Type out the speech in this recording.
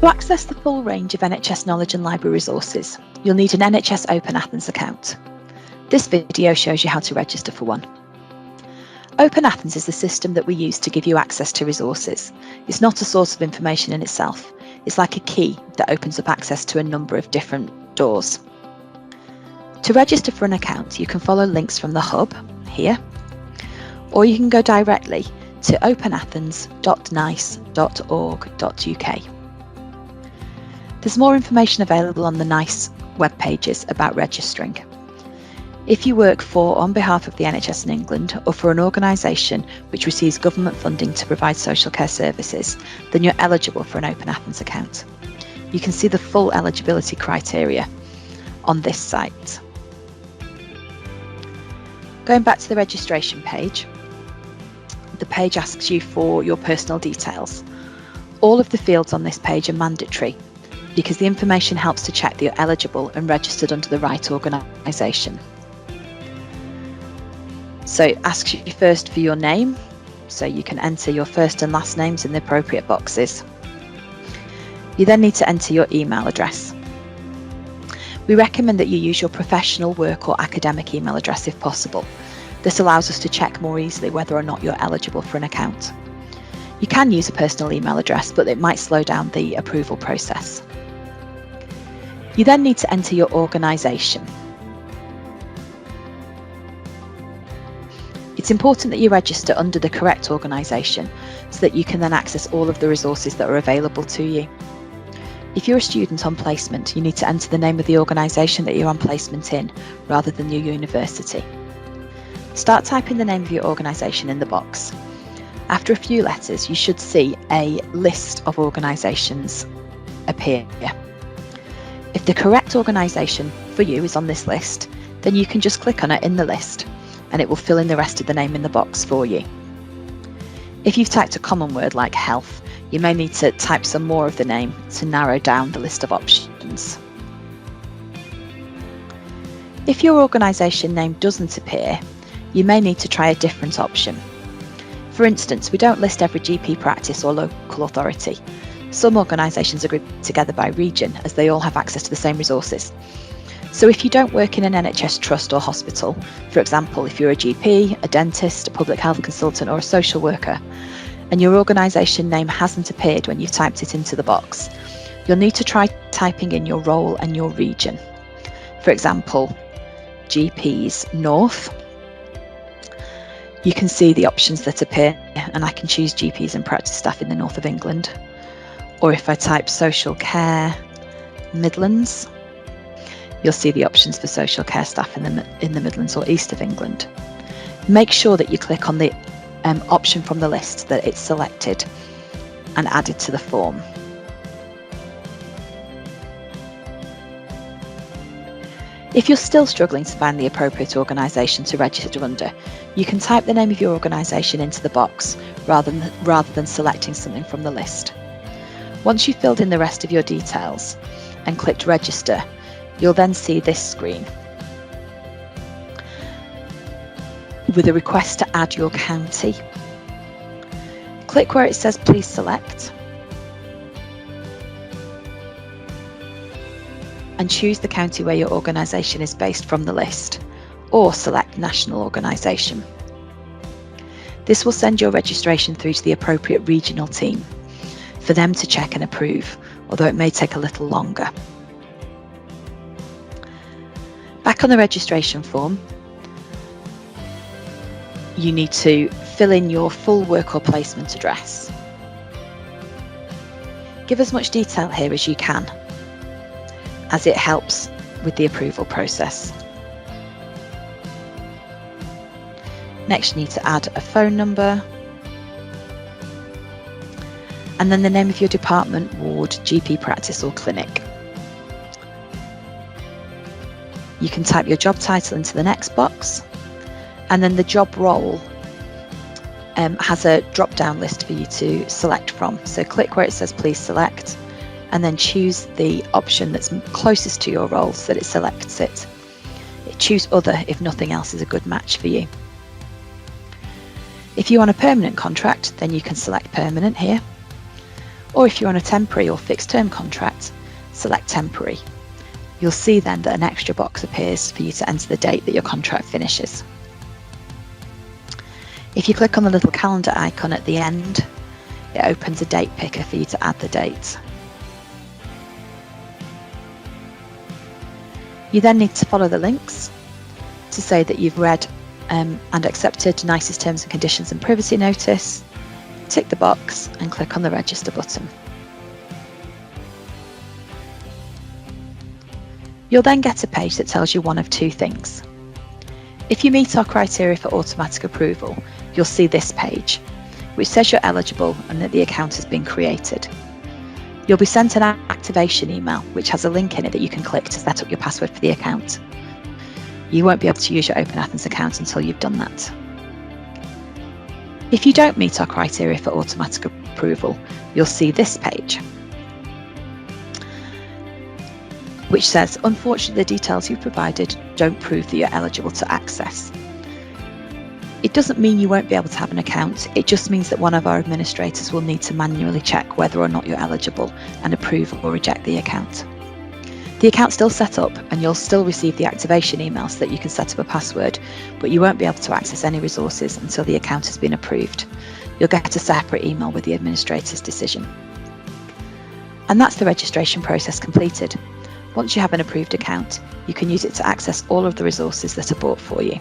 To access the full range of NHS knowledge and library resources, you'll need an NHS OpenAthens account. This video shows you how to register for one. OpenAthens is the system that we use to give you access to resources. It's not a source of information in itself. It's like a key that opens up access to a number of different doors. To register for an account, you can follow links from the hub here, or you can go directly to openathens.nice.org.uk. There's more information available on the NICE web pages about registering. If you work for or on behalf of the NHS in England or for an organisation which receives government funding to provide social care services, then you're eligible for an OpenAthens account. You can see the full eligibility criteria on this site. Going back to the registration page, the page asks you for your personal details. All of the fields on this page are mandatory because the information helps to check that you're eligible and registered under the right organisation. So it asks you first for your name, so you can enter your first and last names in the appropriate boxes. You then need to enter your email address. We recommend that you use your professional, work or academic email address if possible. This allows us to check more easily whether or not you're eligible for an account. You can use a personal email address, but it might slow down the approval process. You then need to enter your organisation. It's important that you register under the correct organisation so that you can then access all of the resources that are available to you. If you're a student on placement, you need to enter the name of the organisation that you're on placement in rather than your university. Start typing the name of your organisation in the box. After a few letters, you should see a list of organisations appear. If the correct organisation for you is on this list, then you can just click on it in the list and it will fill in the rest of the name in the box for you. If you've typed a common word like health, you may need to type some more of the name to narrow down the list of options. If your organisation name doesn't appear, you may need to try a different option. For instance, we don't list every GP practice or local authority. Some organisations are grouped together by region as they all have access to the same resources. So if you don't work in an NHS trust or hospital, for example, if you're a GP, a dentist, a public health consultant or a social worker, and your organisation name hasn't appeared when you've typed it into the box, you'll need to try typing in your role and your region. For example, GPs North. You can see the options that appear, and I can choose GPs and practice staff in the north of England. Or if I type social care Midlands, you'll see the options for social care staff in the Midlands or east of England. Make sure that you click on the option from the list that it's selected and added to the form. If you're still struggling to find the appropriate organisation to register under, you can type the name of your organisation into the box rather than selecting something from the list. Once you've filled in the rest of your details and clicked register, you'll then see this screen with a request to add your county. Click where it says please select and choose the county where your organisation is based from the list, or select national organisation. This will send your registration through to the appropriate regional team for them to check and approve, although it may take a little longer. Back on the registration form, you need to fill in your full work or placement address. Give as much detail here as you can, as it helps with the approval process. Next, you need to add a phone number, and then the name of your department, ward, GP practice or clinic. You can type your job title into the next box, and then the job role has a drop-down list for you to select from. So click where it says please select, and then choose the option that's closest to your role so that it selects it. Choose other if nothing else is a good match for you. If you're on a permanent contract, then you can select permanent here. Or if you're on a temporary or fixed term contract, select temporary. You'll see then that an extra box appears for you to enter the date that your contract finishes. If you click on the little calendar icon at the end, it opens a date picker for you to add the date. You then need to follow the links to say that you've read and accepted NICE's terms and conditions and privacy notice, tick the box and click on the register button. You'll then get a page that tells you one of two things. If you meet our criteria for automatic approval, you'll see this page, which says you're eligible and that the account has been created. You'll be sent an activation email, which has a link in it that you can click to set up your password for the account. You won't be able to use your OpenAthens account until you've done that. If you don't meet our criteria for automatic approval, you'll see this page, which says, unfortunately, the details you've provided don't prove that you're eligible to access. It doesn't mean you won't be able to have an account, it just means that one of our administrators will need to manually check whether or not you're eligible and approve or reject the account. The account's still set up and you'll still receive the activation email so that you can set up a password, but you won't be able to access any resources until the account has been approved. You'll get a separate email with the administrator's decision. And that's the registration process completed. Once you have an approved account, you can use it to access all of the resources that are bought for you.